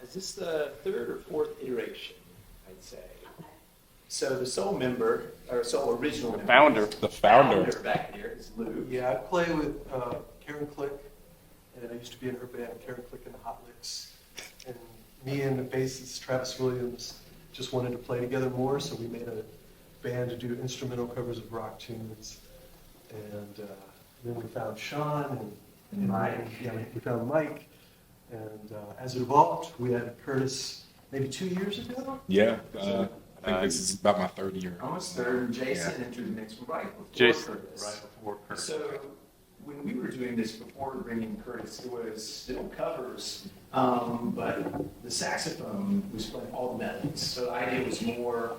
is this the third or fourth iteration, I'd say. So the sole member, or sole original member. The founder. Back here is Lou. Yeah, I play with Karen Click, and I used to be in her band, Karen Click and the Hot Licks. And me and the bassist, Travis Williams, just wanted to play together more, so we made a band to do instrumental covers of rock tunes. And then we found Sean and Mike. Yeah, we found Mike. And as it evolved, we had Curtis maybe 2 years ago. Yeah. I think this is about my third year. Almost third, Jason into the mix right before Jason. Curtis. Right before Curtis. So when we were doing this before bringing Curtis, it was still covers, but the saxophone was playing all the melodies. So the idea was more,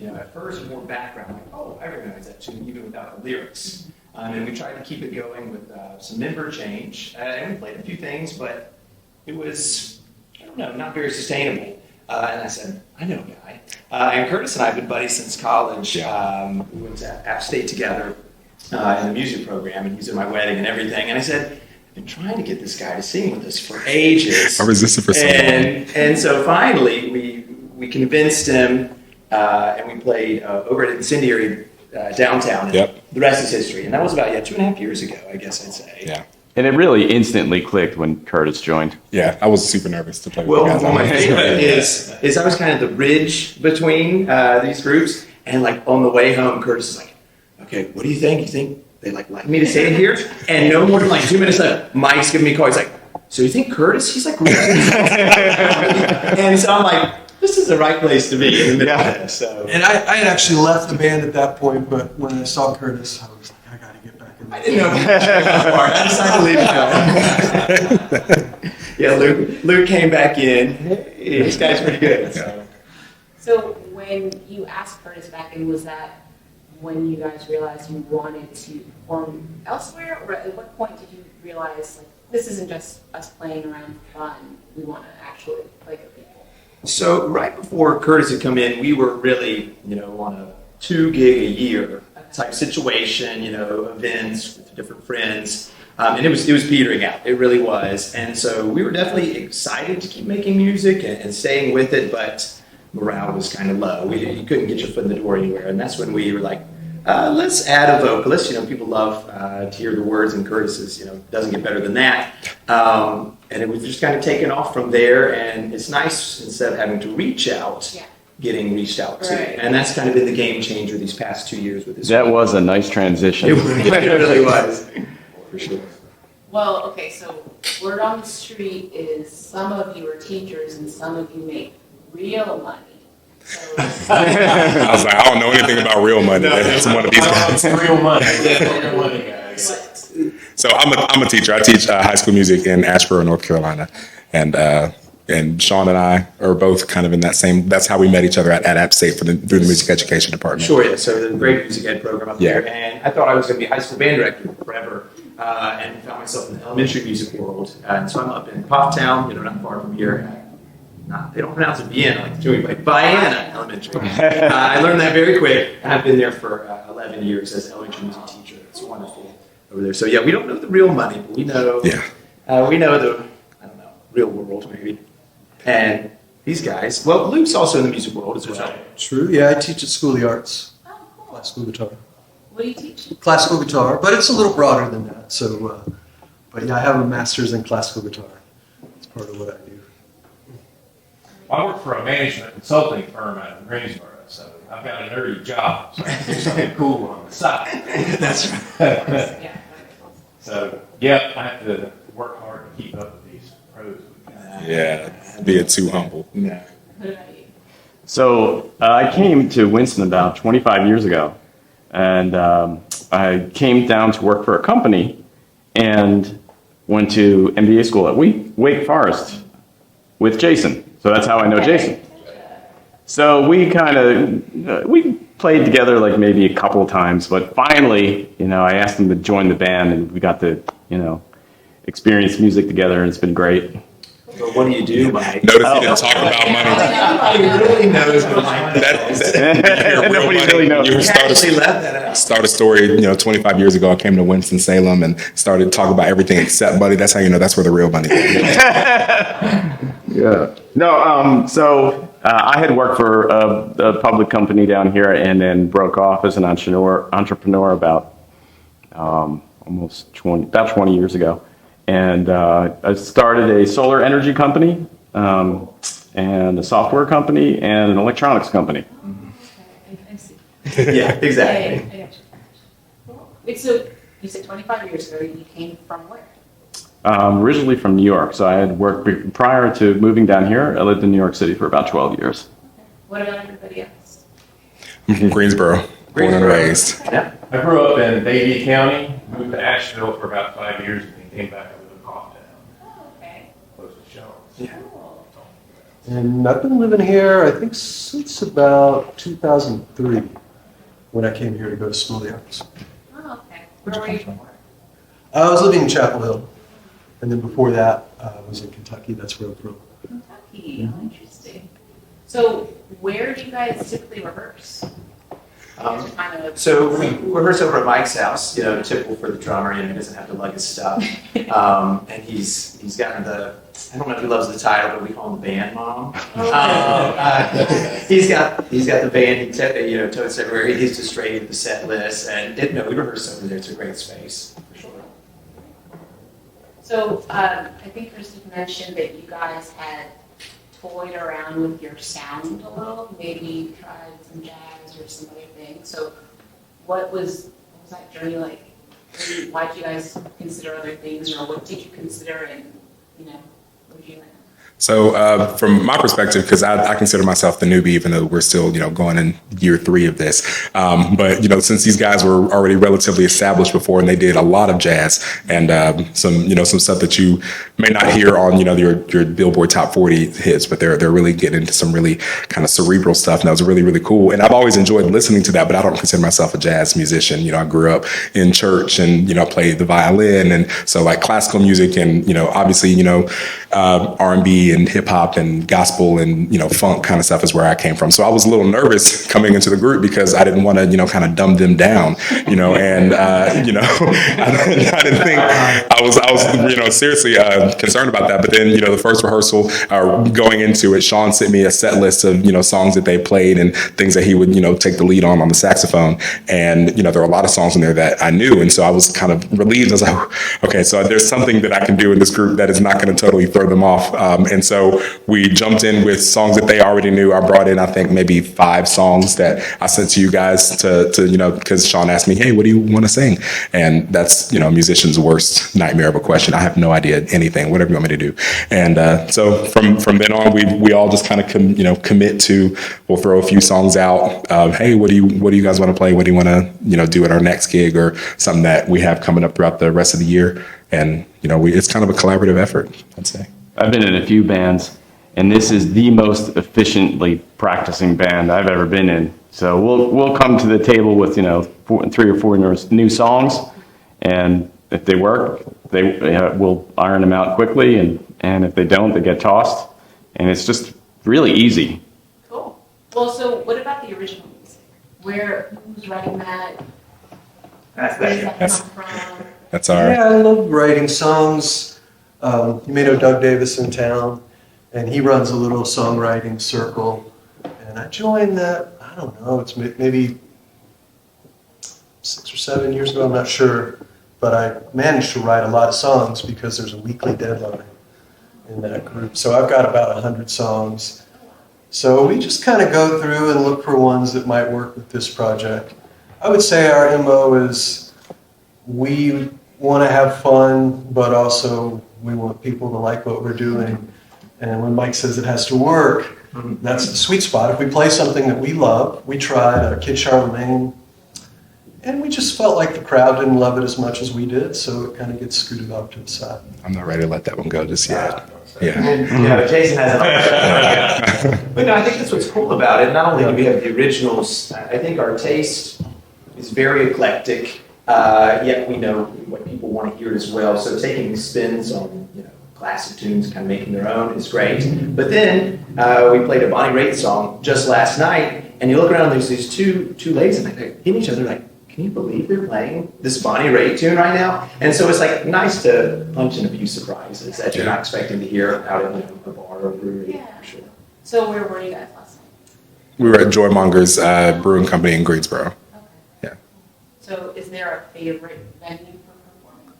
at first more background, like, oh, I recognize that tune even without the lyrics. And we tried to keep it going with some member change. And we played a few things, but it was, I don't know, not very sustainable. And I said, I know a guy. And Curtis and I have been buddies since college. We went to App State together in the music program, and he was at my wedding and everything. And I said, I've been trying to get this guy to sing with us for ages. I resisted for so long. And so finally, we convinced him, and we played over at Incendiary downtown. And the rest is history. And that was about 2.5 years ago, I guess I'd say. Yeah. And it really instantly clicked when Curtis joined. Yeah, I was super nervous to play with Well, you guys. my favorite is I was kind of the bridge between these groups, and like on the way home, Curtis is like, "Okay, what do you think? You think they like me to stay in here?" And no more than like 2 minutes later, Mike's giving me a call. He's like, "So you think Curtis? He's like," and so I'm like, "This is the right place to be in the middle of this." So, And I had actually left the band at that point, but when I saw Curtis, I was like, I got to get back in I there. didn't know if I decided to leave it. Yeah, Luke came back in. Hey, this guy's pretty good. So when you asked Curtis back in, was that when you guys realized you wanted to perform elsewhere? Or at what point did you realize, like, this isn't just us playing around for fun, we want to actually play for people? So right before Curtis had come in, we were really, on a 2 gig a year type situation, events with different friends. And it was petering out. It really was. And so we were definitely excited to keep making music and staying with it, but morale was kind of low. You couldn't get your foot in the door anywhere. And that's when we were like, let's add a vocalist. People love to hear the words, and Curtis is, doesn't get better than that. And it was just kind of taken off from there. And it's nice, instead of having to reach out, getting reached out to. Right. And that's kind of been the game changer these past 2 years with this. That was a nice transition. It really was. For sure. Well, okay, so word on the street is some of you are teachers and some of you make real money. So, I was like, I don't know anything about real money. It's one of these guys. Real money. Real money, guys. So I'm a teacher. I teach high school music in Asheboro, North Carolina, and Sean and I are both kind of in that same. That's how we met each other at App State through the music education department. Sure, yeah. So the great music ed program up there, and I thought I was going to be a high school band director forever, and found myself in the elementary music world. And so I'm up in Pofftown, not far from here. They don't pronounce it Vienna like they're doing, but Vienna Elementary. I learned that very quick, and I've been there for 11 years as an elementary music teacher. It's wonderful over there. So yeah, we don't know the real money, but we know. We know the real world maybe. And these guys, well, Luke's also in the music world as well. True. Yeah, I teach at School of the Arts, oh, cool. classical guitar. What do you teach? Classical guitar, but it's a little broader than that. So, but yeah, I have a master's in classical guitar. It's part of what I do. I work for a management consulting firm out of Greensboro, so I've got a nerdy job, so I can do something cool on the side. That's right. Yeah. So, yeah, I have to work hard to keep up with these pros. Yeah, being too humble. No. What about you? So I came to Winston about 25 years ago, and I came down to work for a company and went to MBA school at Wake Forest with Jason. So that's how I know Jason. So we kind of, we played together like maybe a couple of times, but finally, I asked him to join the band, and we got to, experience music together, and it's been great. But what do you do, Mike? Notice he didn't talk about money. Nobody really knows what Mike does. Nobody really knows. You He actually start left that out. a story. 25 years ago, I came to Winston-Salem and started talking about everything except money. That's how you know that's where the real money is. Yeah. I had worked for a public company down here and then broke off as an entrepreneur about about 20 years ago. And I started a solar energy company and a software company and an electronics company. I see. Yeah, exactly. I got you. Cool. Wait, so you said 25 years ago, you came from where? Originally from New York, so I had worked prior to moving down here. I lived in New York City for about 12 years. What about everybody else? I'm from Greensboro, born and Greensboro. raised. Yeah. I grew up in Davie County, moved to Asheville for about 5 years, and then came back over to Kauftown, Oh, okay. close to Shaw's. Cool. And I've been living here, I think, since about 2003, when I came here to go to school the arts. Oh, okay. Where were you before? I was living in Chapel Hill, and then before that, I was in Kentucky. That's where I'm from. Kentucky. Oh, interesting. So where do you guys typically rehearse? Kind of. So we rehearse over at Mike's house, typical for the drummer, he doesn't have to lug his stuff. And he's got I don't know if he loves the title, but we call him the band mom. He's got the band, totes everywhere, he's just straight the set list, and we rehearse over there, it's a great space, for sure. So I think Christy mentioned that you guys had toyed around with your sound a little, maybe tried some jazz or some other things. So what was that journey like? Why did you guys consider other things, or what did you consider, and what did you learn? So from my perspective, because I consider myself the newbie, even though we're still, going in year 3 of this. But, since these guys were already relatively established before and they did a lot of jazz and some stuff that you may not hear on, your Billboard Top 40 hits, but they're really getting into some really kind of cerebral stuff. And that was really, really cool. And I've always enjoyed listening to that, but I don't consider myself a jazz musician. I grew up in church and, played the violin. And so like classical music and, obviously, R&B and hip hop and gospel and, funk kind of stuff is where I came from. So I was a little nervous coming into the group because I didn't want to, kind of dumb them down, and, I didn't think I was seriously concerned about that. But then, the first rehearsal going into it, Sean sent me a set list of, songs that they played and things that he would, take the lead on the saxophone. And, there were a lot of songs in there that I knew. And so I was kind of relieved. I was like, okay, so there's something that I can do in this group that is not going to totally throw them off. And so we jumped in with songs that they already knew. I brought in, I think, maybe 5 songs that I sent to you guys to because Sean asked me, hey, what do you want to sing? And that's, a musician's worst nightmare of a question. I have no idea anything, whatever you want me to do. And so from then on, we all just kind of, commit to, we'll throw a few songs out. Hey, what do you guys want to play? What do you want to, do at our next gig or something that we have coming up throughout the rest of the year? And, it's kind of a collaborative effort, I'd say. I've been in a few bands, and this is the most efficiently practicing band I've ever been in. So we'll come to the table with 3 or 4 new songs, and if they work, we'll iron them out quickly, and if they don't, they get tossed, and it's just really easy. Cool. Well, so what about the original music? Who's writing that? Where does that come from? That's our. Yeah, I love writing songs. You may know Doug Davis in town, and he runs a little songwriting circle. And I joined that, I don't know, it's maybe 6 or 7 years ago, I'm not sure. But I managed to write a lot of songs because there's a weekly deadline in that group. So I've got about 100 songs. So we just kind of go through and look for ones that might work with this project. I would say our MO is we want to have fun, but also we want people to like what we're doing. And when Mike says it has to work, that's the sweet spot. If we play something that we love, we tried Kid Charlemagne, and we just felt like the crowd didn't love it as much as we did, so it kind of gets scooted off to the side. I'm not ready to let that one go just yet. Yeah. Jason has it. But no, I think that's what's cool about it. Not only do we have the originals, I think our taste is very eclectic, yet we know what people want to hear as well. So taking spins on classic tunes, kind of making their own is great. But then we played a Bonnie Raitt song just last night, and you look around, there's these two ladies, and they're hitting each other like, can you believe they're playing this Bonnie Raitt tune right now? And so it's like nice to punch in a few surprises that you're not expecting to hear out in a bar or brewery, Yeah. for sure. So where were you guys last night? We were at Joymonger's Brewing Company in Greensboro. Okay. Yeah. So is there a favorite venue for performing?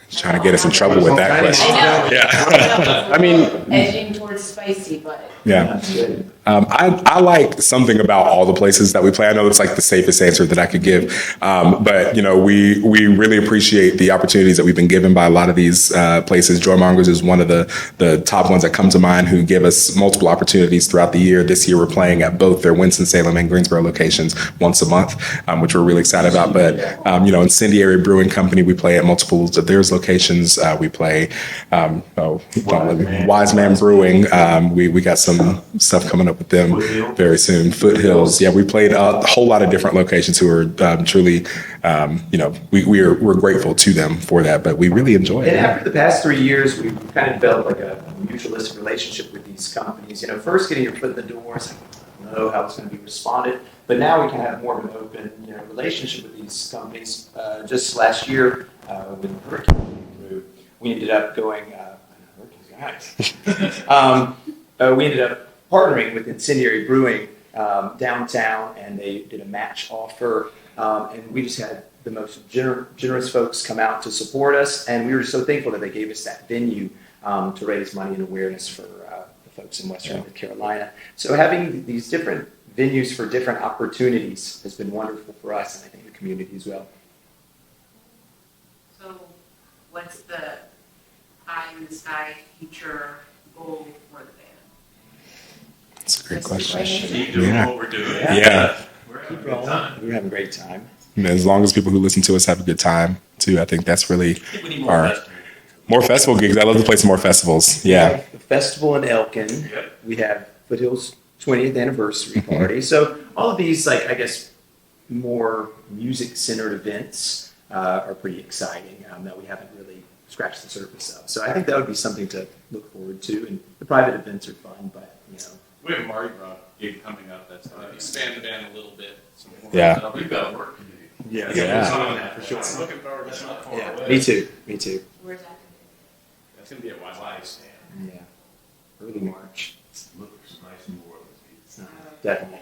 He's trying to get us in trouble with that question. I know. Yeah. I mean- edging towards spicy, but Yeah. That's good. I like something about all the places that we play. I know it's like the safest answer that I could give, but we really appreciate the opportunities that we've been given by a lot of these places. Joymongers is one of the top ones that come to mind, who give us multiple opportunities throughout the year. This year we're playing at both their Winston-Salem and Greensboro locations once a month, which we're really excited about. But Incendiary Brewing Company, we play at multiples of theirs locations. We play Wise Man Brewing. We got some stuff coming up with them very soon. Foothills. Yeah, we played a whole lot of different locations who are truly, we're grateful to them for that, but we really enjoy And it. after the past 3 years, we've kind of developed like a mutualistic relationship with these companies. First getting your foot in the doors, I don't know how it's going to be responded, but now we can have more of an open, relationship with these companies. Just last year, when Hurricane came through, we ended up going, we ended up partnering with Incendiary Brewing downtown, and they did a match offer, and we just had the most generous folks come out to support us, and we were so thankful that they gave us that venue to raise money and awareness for the folks in Western North Carolina. So having these different venues for different opportunities has been wonderful for us, and I think the community as well. so what's the pie in the sky future goal for the band? That's a great That's a great question. question. Keep doing Yeah. what we're doing. Yeah. We're having a good time. We're having a great time. And as long as people who listen to us have a good time too, I think that's really I think we need more our festivals. more festival gigs. I love to play some more festivals. We Yeah. have the festival in Elkin. Yep. We have Foothills 20th anniversary party. So all of these, more music-centered events are pretty exciting that we haven't really scratched the surface of. So I think that would be something to look forward to. And the private events are fun, but We have a Mardi Gras gig coming up that's going to expand the band a little bit. Some more. Yeah. So we've got work to do. Yeah. on that for sure. I'm looking forward. That's not far Yeah, away. me too. Me too. Where's that? That's going to be at Wise Stand. Yeah, early March. Looks nice and warm. Definitely.